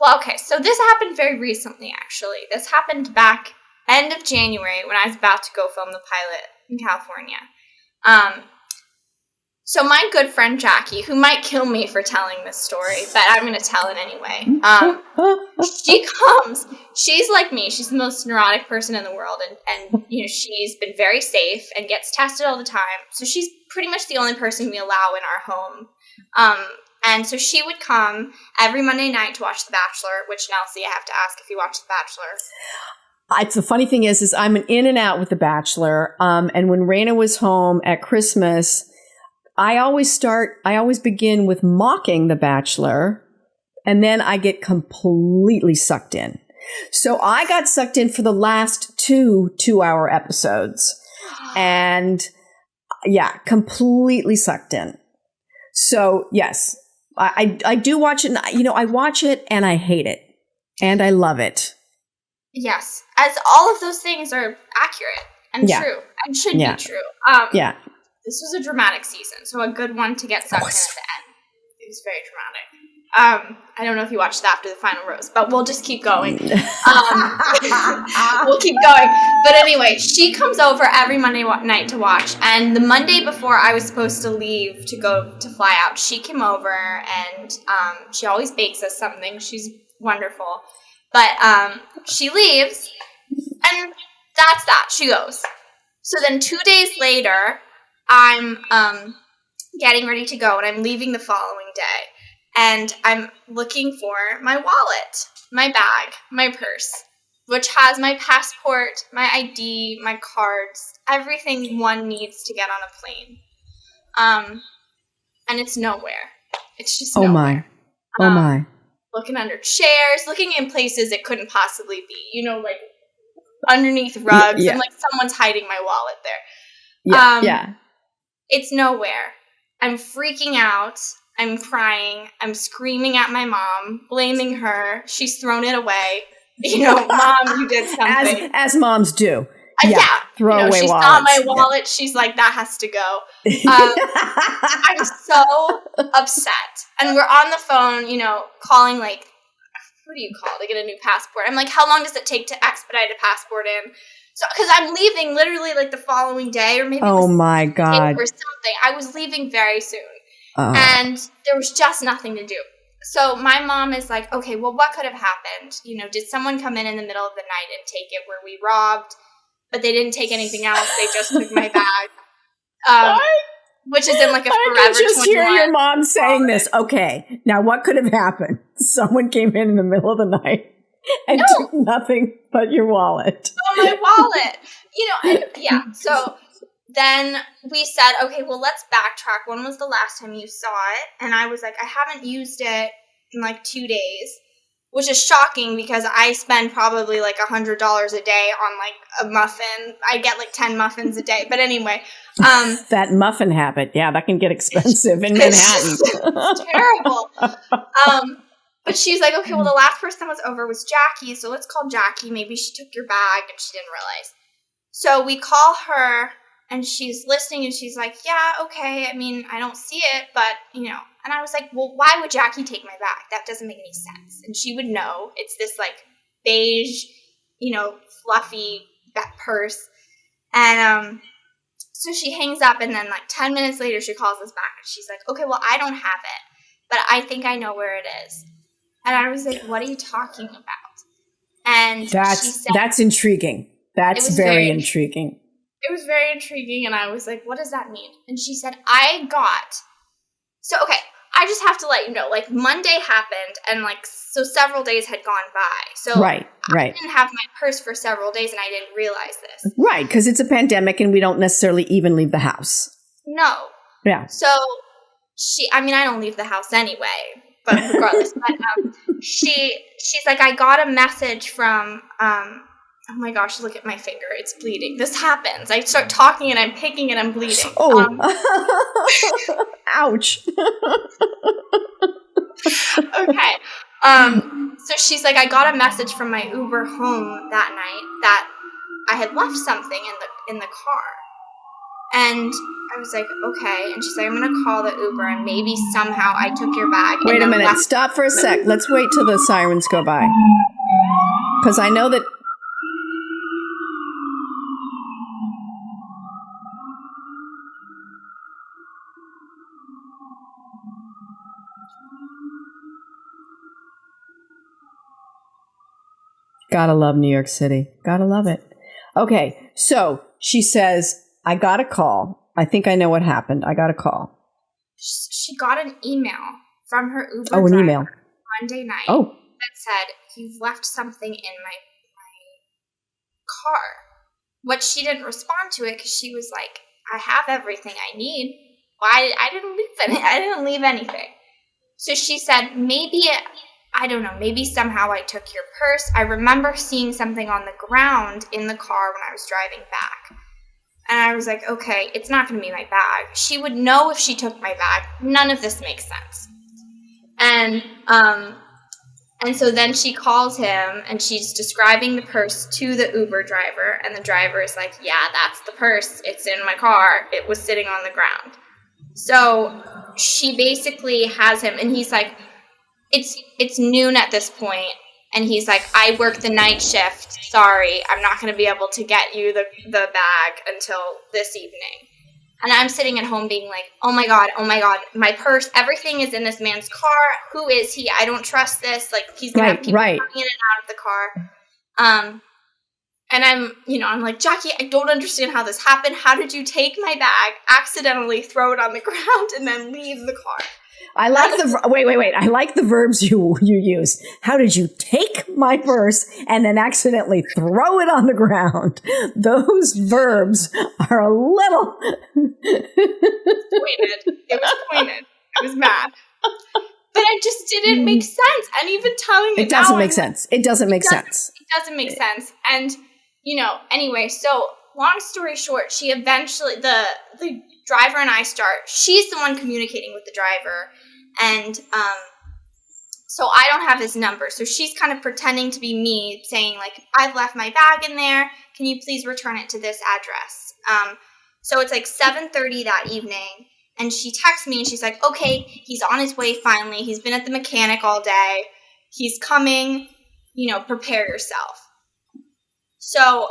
Well, okay, so this happened very recently, actually. This happened back end of January when I was about to go film the pilot in California. So my good friend Jackie, who might kill me for telling this story, but I'm going to tell it anyway. She comes. She's like me. She's the most neurotic person in the world, and she's been very safe and gets tested all the time. So she's pretty much the only person we allow in our home. And so she would come every Monday night to watch The Bachelor, which, Nelsie, I have to ask if you watch The Bachelor. The funny thing is I'm an in and out with The Bachelor. And when Raina was home at Christmas, I always begin with mocking The Bachelor, and then I get completely sucked in. So I got sucked in for the last 2-hour episodes, and completely sucked in. So yes, I do watch it, and, I watch it and I hate it and I love it. Yes, as all of those things are accurate and true and should be true. This was a dramatic season, so a good one to get sucked in at the end. It was very dramatic. I don't know if you watched it after the final rose, but we'll just keep going. We'll keep going. But anyway, she comes over every Monday night to watch, and the Monday before I was supposed to leave to go to fly out, she came over, and she always bakes us something. She's wonderful. But she leaves, and that's that. She goes. So then 2 days later, I'm getting ready to go, and I'm leaving the following day. And I'm looking for my wallet, my bag, my purse, which has my passport, my ID, my cards, everything one needs to get on a plane. And it's nowhere. It's just nowhere. Oh my. Looking under chairs, looking in places it couldn't possibly be. Like underneath rugs, and like someone's hiding my wallet there. It's nowhere. I'm freaking out. I'm crying. I'm screaming at my mom, blaming her. She's thrown it away. Mom, you did something. As moms do. Throw away she wallets. She saw my wallet. Yeah. She's like, that has to go. I'm so upset. And we're on the phone, calling what do you call to get a new passport? I'm like, how long does it take to expedite a passport in? So, because I'm leaving literally the following day, or maybe my God, or something. I was leaving very soon. And there was just nothing to do. So my mom is like, okay, well, what could have happened? Did someone come in the middle of the night and take it? Were we robbed? But they didn't take anything else. They just took my bag. Which is in a Forever 21. I can just hear your mom saying this. Okay, now what could have happened? Someone came in the middle of the night and took nothing but your wallet. Oh, my wallet. So then we said, okay, well, let's backtrack. When was the last time you saw it? And I was like, I haven't used it in 2 days, which is shocking because I spend probably $100 a day on a muffin. I get 10 muffins a day. But anyway. That muffin habit. Yeah, that can get expensive in Manhattan. It's terrible. But she's like, okay, well, the last person that was over was Jackie. So let's call Jackie. Maybe she took your bag and she didn't realize. So we call her. And she's listening, and she's like, yeah, okay, I mean, I don't see it, but, And I was like, well, why would Jackie take my bag? That doesn't make any sense. And she would know. It's this, beige, fluffy purse. And so she hangs up, and then, 10 minutes later, she calls us back. And she's like, okay, well, I don't have it, but I think I know where it is. And I was like, what are you talking about? And that's intriguing. That's very intriguing. It was very intriguing, and I was like, what does that mean? And she said, so, okay, I just have to let you know, Monday happened, and, so several days had gone by. So right. I didn't have my purse for several days, and I didn't realize this. Right, because it's a pandemic, and we don't necessarily even leave the house. No. Yeah. So I don't leave the house anyway, but regardless. But she's like, I got a message from oh my gosh, look at my finger. It's bleeding. This happens. I start talking and I'm picking and I'm bleeding. Oh. Ouch. Okay. So she's like, I got a message from my Uber home that night that I had left something in the car. And I was like, okay. And she's like, I'm going to call the Uber and maybe somehow I took your bag. Wait a minute. Stop for a sec. Let's wait till the sirens go by. Because I know that... Gotta love New York City. Gotta love it. Okay, so she says, I got a call. I think I know what happened. I got a call. She got an email from her Uber an driver email. Monday night that said, you've left something in my car. But she didn't respond to it because she was like, I have everything I need. Why? I didn't leave anything. So she said, I don't know, maybe somehow I took your purse. I remember seeing something on the ground in the car when I was driving back. And I was like, okay, it's not going to be my bag. She would know if she took my bag. None of this makes sense. And so then she calls him and she's describing the purse to the Uber driver. And the driver is like, yeah, that's the purse. It's in my car. It was sitting on the ground. So she basically has him, and he's like, it's noon at this point, and he's like, I work the night shift. Sorry, I'm not going to be able to get you the bag until this evening. And I'm sitting at home being like, oh my God, my purse, everything is in this man's car. Who is he? I don't trust this. Like, he's going to have people coming in and out of the car. And I'm like, Jackie, I don't understand how this happened. How did you take my bag, accidentally throw it on the ground, and then leave the car? I like wait. I like the verbs you use. How did you take my purse and then accidentally throw it on the ground? Those verbs are a little pointed. It was pointed. I was mad. But it just didn't make sense. And even telling it doesn't make sense. It doesn't make sense. It doesn't make sense. And, anyway, so long story short, she eventually, the driver and I she's the one communicating with the driver. And so I don't have his number. So she's kind of pretending to be me, saying, like, I've left my bag in there. Can you please return it to this address? So it's like 7:30 that evening. And she texts me and she's like, okay, he's on his way finally. He's been at the mechanic all day. He's coming. Prepare yourself. So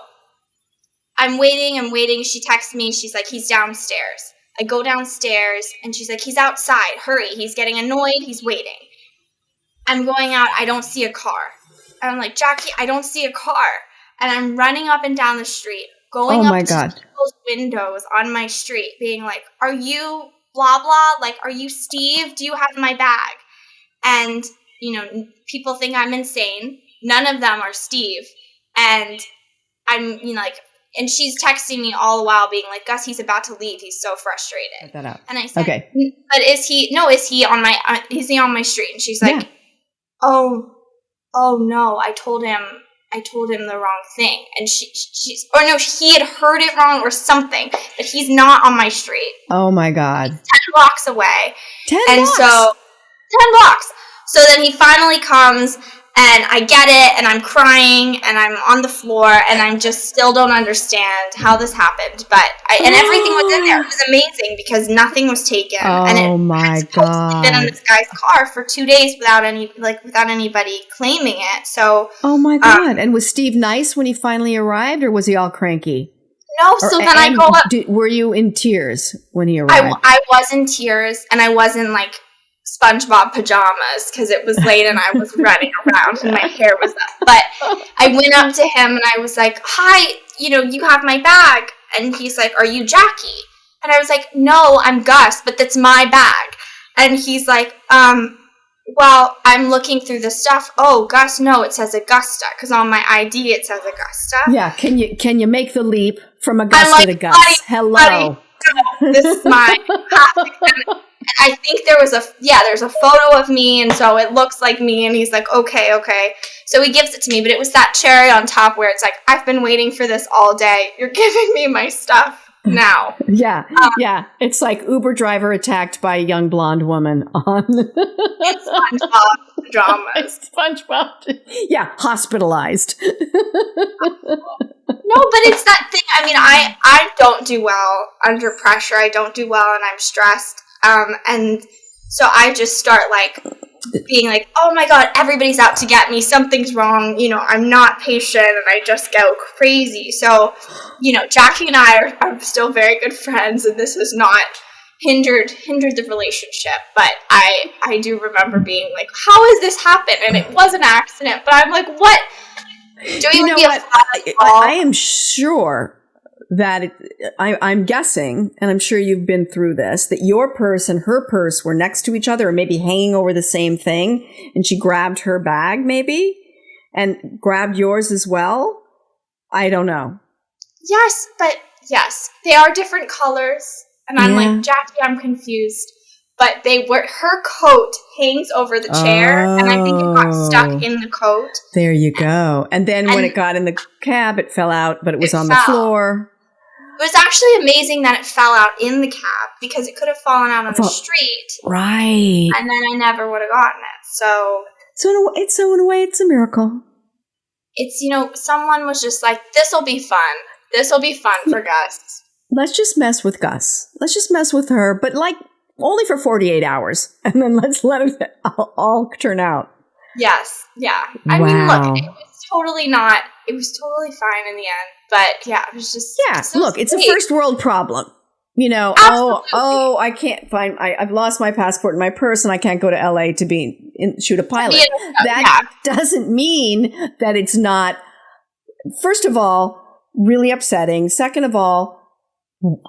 I'm waiting. She texts me. She's like, he's downstairs. I go downstairs, and she's like, he's outside. Hurry. He's getting annoyed. He's waiting. I'm going out. I don't see a car. And I'm like, Jackie, I don't see a car. And I'm running up and down the street, going up to people's windows on my street, being like, are you blah, blah? Like, are you Steve? Do you have my bag? And, people think I'm insane. None of them are Steve. And I'm, and she's texting me all the while being like, Gus, he's about to leave. He's so frustrated. Cut that out. And I said, okay. But is he on my street? And she's like, oh no, I told him the wrong thing. And he had heard it wrong or something, but he's not on my street. Oh my God. He's 10 blocks away. 10 and blocks? So 10 blocks. So then he finally comes. And I get it, and I'm crying, and I'm on the floor, and I just still don't understand how this happened. But and everything was in there. It was amazing because nothing was taken. Oh my God! Been in this guy's car for 2 days without anybody claiming it. So. Oh my God! And was Steve nice when he finally arrived, or was he all cranky? No. So then I go up. Were you in tears when he arrived? I was in tears, and I was in like SpongeBob pajamas because it was late and I was running around and my hair was up. But I went up to him and I was like, hi, you have my bag. And he's like, are you Jackie? And I was like, no, I'm Gus, but that's my bag. And he's like, well, I'm looking through the stuff. Oh, Gus, no, it says Augusta because on my ID it says Augusta. Yeah, can you make the leap from Augusta to Gus? Hello. Buddy, no, this is my I think there's a photo of me, and so it looks like me, and he's like, okay. So he gives it to me, but it was that cherry on top where it's like, I've been waiting for this all day. You're giving me my stuff. now. Yeah. Yeah. It's like Uber driver attacked by a young blonde woman on It's SpongeBob dramas. SpongeBob. Yeah. Hospitalized. No, but it's that thing. I mean, I don't do well under pressure. I don't do well and I'm stressed. And so I just start like being like, oh my God, everybody's out to get me. Something's wrong. You know, I'm not patient and I just go crazy. So, you know, Jackie and I are still very good friends and this has not hindered the relationship. But I do remember being like, how has this happened? And it was an accident. But I'm like, what? I am sure that I'm guessing, and I'm sure you've been through this, that your purse and her purse were next to each other or maybe hanging over the same thing, and she grabbed her bag maybe and grabbed yours as well. I don't know. Yes, but yes, they are different colors. And I'm like, Jackie, I'm confused. But her coat hangs over the chair, and I think it got stuck in the coat. There you go. And then when it got in the cab, it fell out, but it was on the floor. It was actually amazing that it fell out in the cab because it could have fallen out on the street. Right. And then I never would have gotten it. So in a way, it's a miracle. It's, you know, someone was just like, this will be fun. This will be fun for Gus. Let's just mess with Gus. Let's just mess with her. But like, only for 48 hours. And then let's let it all turn out. Yes. Yeah. I mean, look, it was totally fine in the end. But yeah, it was just. Yeah. So look, it's a first world problem. You know, Absolutely. I can't find, I've lost my passport in my purse and I can't go to LA to shoot a pilot. That doesn't mean that it's not, first of all, really upsetting. Second of all,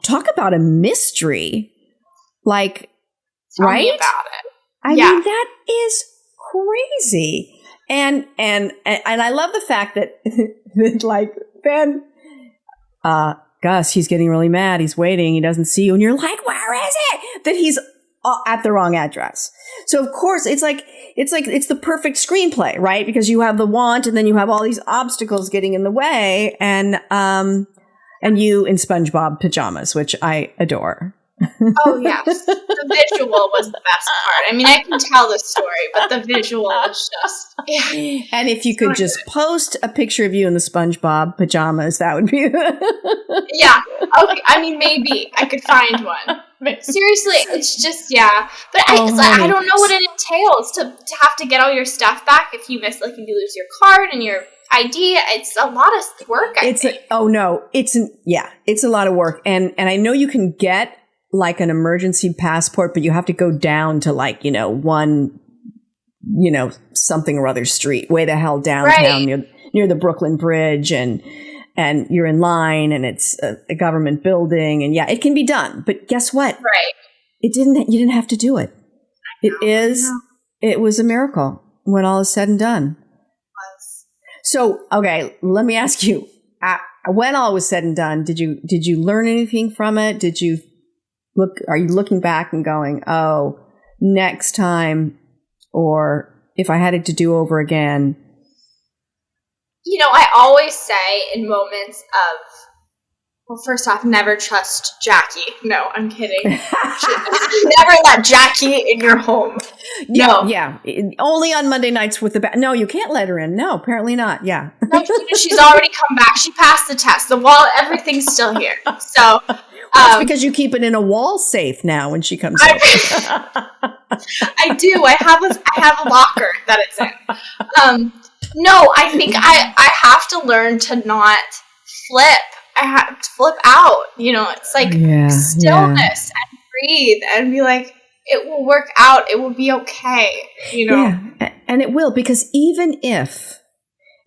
talk about a mystery. Like, Tell right? me about it. I mean, that is crazy. And I love the fact that, like, then, Gus, he's getting really mad. He's waiting. He doesn't see you. And you're like, where is it? That he's at the wrong address. So, of course, it's the perfect screenplay, right? Because you have the want and then you have all these obstacles getting in the way. And you in SpongeBob pajamas, which I adore. Oh, yes. The visual was the best part. I mean, I can tell the story, but the visual was just... Yeah. And if you could just post a picture of you in the SpongeBob pajamas, that would be... Yeah. Okay. I mean, maybe I could find one. But seriously, it's just, yeah. But I don't know what it entails to have to get all your stuff back if you miss, like, if you lose your card and your ID. It's a lot of work, I think. It's a lot of work. And I know you can get like an emergency passport, but you have to go down to like, you know, one, you know, something or other street, way the hell downtown near the Brooklyn Bridge, and you're in line and it's a government building, and yeah, it can be done. But guess what? Right. You didn't have to do it. It was a miracle when all is said and done. So, okay, let me ask you, when all was said and done, did you learn anything from it? Are you looking back and going, oh, next time, or if I had it to do over again? You know, I always say in moments of, well, first off, never trust Jackie. No, I'm kidding. Never let Jackie in your home. No. Yeah. Only on Monday nights with the No, you can't let her in. No, apparently not. Yeah. No, she's already come back. She passed the test. The wall, everything's still here. So... That's because you keep it in a wall safe now when she comes over. I do. I have a locker that it's in. No, I think I have to learn to not flip. I have to flip out. You know, it's like stillness and breathe and be like, it will work out. It will be okay. You know? Yeah, and it will, because even if,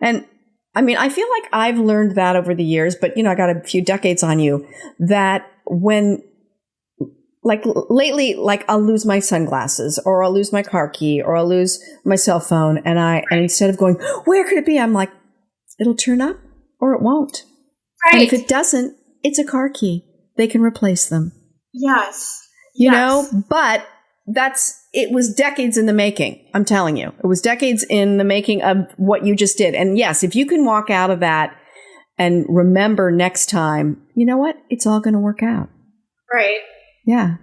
and I mean, I feel like I've learned that over the years, but you know, I got a few decades on you, that when, like lately, like I'll lose my sunglasses or I'll lose my car key or I'll lose my cell phone. And and instead of going, where could it be? I'm like, it'll turn up or it won't. Right. And if it doesn't, it's a car key. They can replace them. Yes. You know, but it was decades in the making. I'm telling you, it was decades in the making of what you just did. And yes, if you can walk out of that and remember next time, you know what? It's all going to work out. Right. Yeah.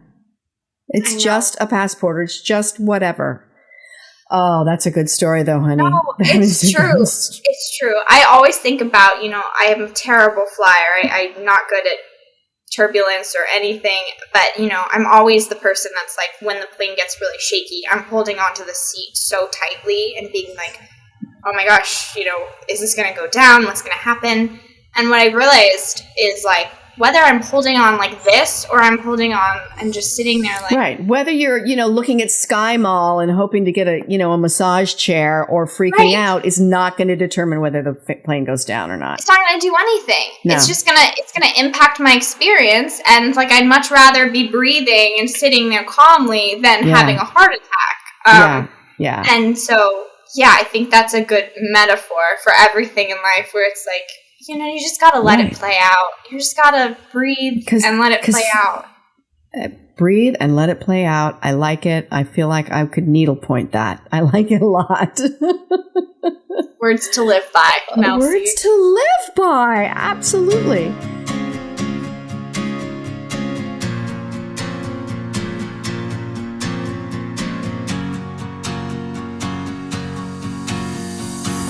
It's just a passport. Or it's just whatever. Oh, that's a good story, though, honey. No, it's true. It's true. I always think about, I am a terrible flyer. I'm not good at turbulence or anything, but, I'm always the person that's like, when the plane gets really shaky, I'm holding onto the seat so tightly and being like, oh my gosh, is this going to go down? What's going to happen? And what I realized is, like, whether I'm holding on like this or I'm holding on and just sitting there like... Right. Whether you're, looking at Sky Mall and hoping to get a massage chair or freaking out is not going to determine whether the plane goes down or not. It's not going to do anything. No. It's going to impact my experience. And like, I'd much rather be breathing and sitting there calmly than having a heart attack. Yeah. And so, I think that's a good metaphor for everything in life where it's like, you just got to let it play out. You just got to breathe and let it play out. Breathe and let it play out. I like it. I feel like I could needlepoint that. I like it a lot. Words to live by, Nelsie. Words to live by. Absolutely.